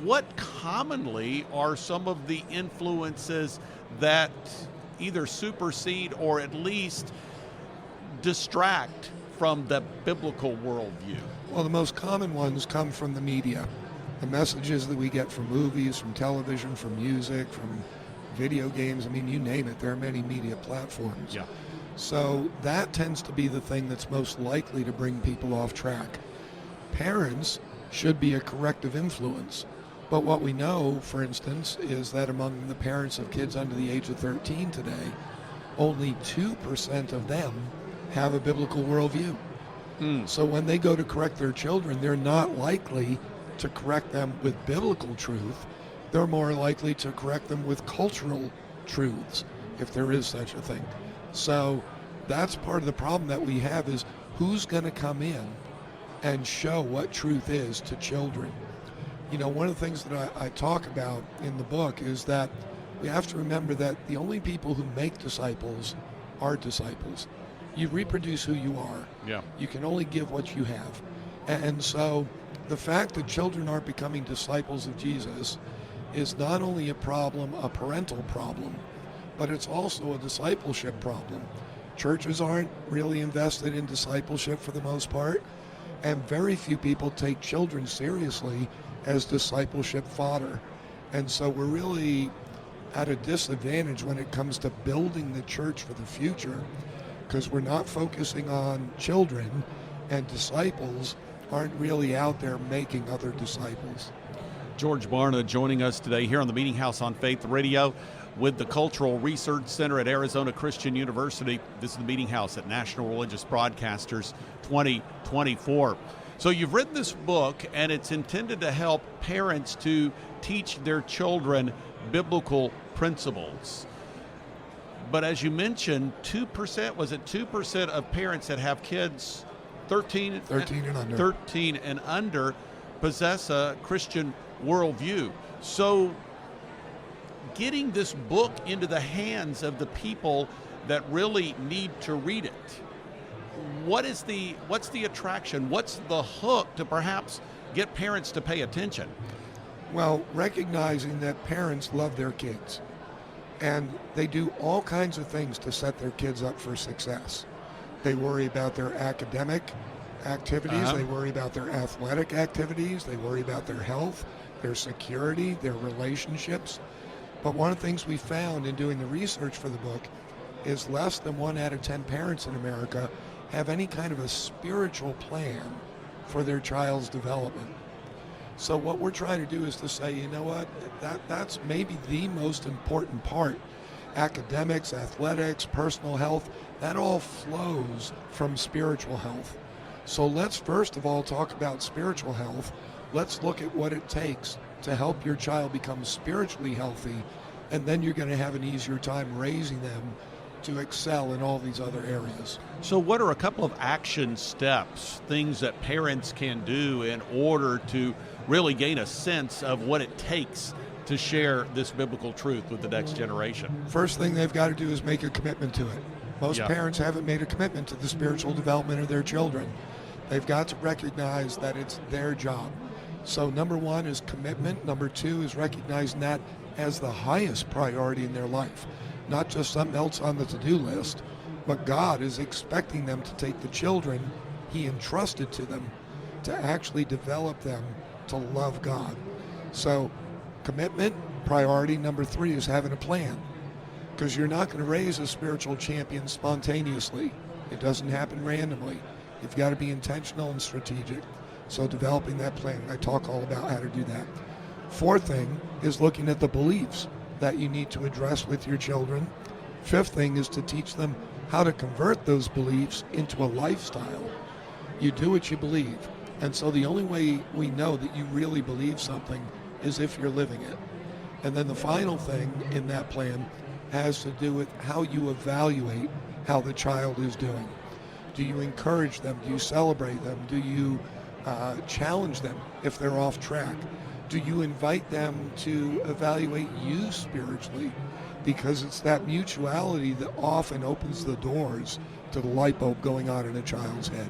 what commonly are some of the influences that either supersede or at least distract from the biblical worldview? Well, the most common ones come from the media. The messages that we get from movies, from television, from music, from video games, I mean, you name it, there are many media platforms. Yeah. So that tends to be the thing that's most likely to bring people off track. Parents should be a corrective influence. But what we know, for instance, is that among the parents of kids under the age of 13 today, only 2% of them have a biblical worldview. So when they go to correct their children, they're not likely to correct them with biblical truth. They're more likely to correct them with cultural truths, if there is such a thing. So that's part of the problem that we have, is who's going to come in and show what truth is to children. You know, one of the things that I talk about in the book is that we have to remember that the only people who make disciples are disciples. You reproduce who you are. Yeah. You can only give what you have. And so the fact that children aren't becoming disciples of Jesus is not only a problem, a parental problem, but it's also a discipleship problem. Churches aren't really invested in discipleship for the most part, and very few people take children seriously as discipleship fodder. And so we're really at a disadvantage when it comes to building the church for the future, because we're not focusing on children, and disciples aren't really out there making other disciples. George Barna joining us today here on the Meeting House on Faith Radio with the Cultural Research Center at Arizona Christian University. This is the Meeting House at National Religious Broadcasters 2024. So you've written this book, and it's intended to help parents to teach their children biblical principles. But as you mentioned, 2%, was it 2% of parents that have kids 13 and under possess a Christian worldview. So getting this book into the hands of the people that really need to read it, what's the attraction? What's the hook to perhaps get parents to pay attention? Well, recognizing that parents love their kids, and they do all kinds of things to set their kids up for success. They worry about their academic activities, they worry about their athletic activities, they worry about their health, their security, their relationships. But one of the things we found in doing the research for the book is less than 1 out of 10 parents in America have any kind of a spiritual plan for their child's development. So what we're trying to do is to say, you know what, that's maybe the most important part. Academics, athletics, personal health, that all flows from spiritual health. So let's first of all talk about spiritual health. Let's look at what it takes to help your child become spiritually healthy, and then you're going to have an easier time raising them to excel in all these other areas. So what are a couple of action steps, things that parents can do in order to really gain a sense of what it takes to share this biblical truth with the next generation? First thing they've got to do is make a commitment to it. Most parents haven't made a commitment to the spiritual development of their children. They've got to recognize that it's their job. So number one is commitment. Number two is recognizing that as the highest priority in their life, not just something else on the to-do list, but God is expecting them to take the children He entrusted to them to actually develop them to love God. So commitment, priority. Number three is having a plan, because you're not going to raise a spiritual champion spontaneously. It doesn't happen randomly. You've got to be intentional and strategic. So developing that plan, I talk all about how to do that. Fourth thing is looking at the beliefs that you need to address with your children. Fifth thing is to teach them how to convert those beliefs into a lifestyle. You do what you believe. And so the only way we know that you really believe something is if you're living it. And then the final thing in that plan has to do with how you evaluate how the child is doing. Do you encourage them? Do you celebrate them? Do you challenge them if they're off track? Do you invite them to evaluate you spiritually? Because it's that mutuality that often opens the doors to the light bulb going on in a child's head.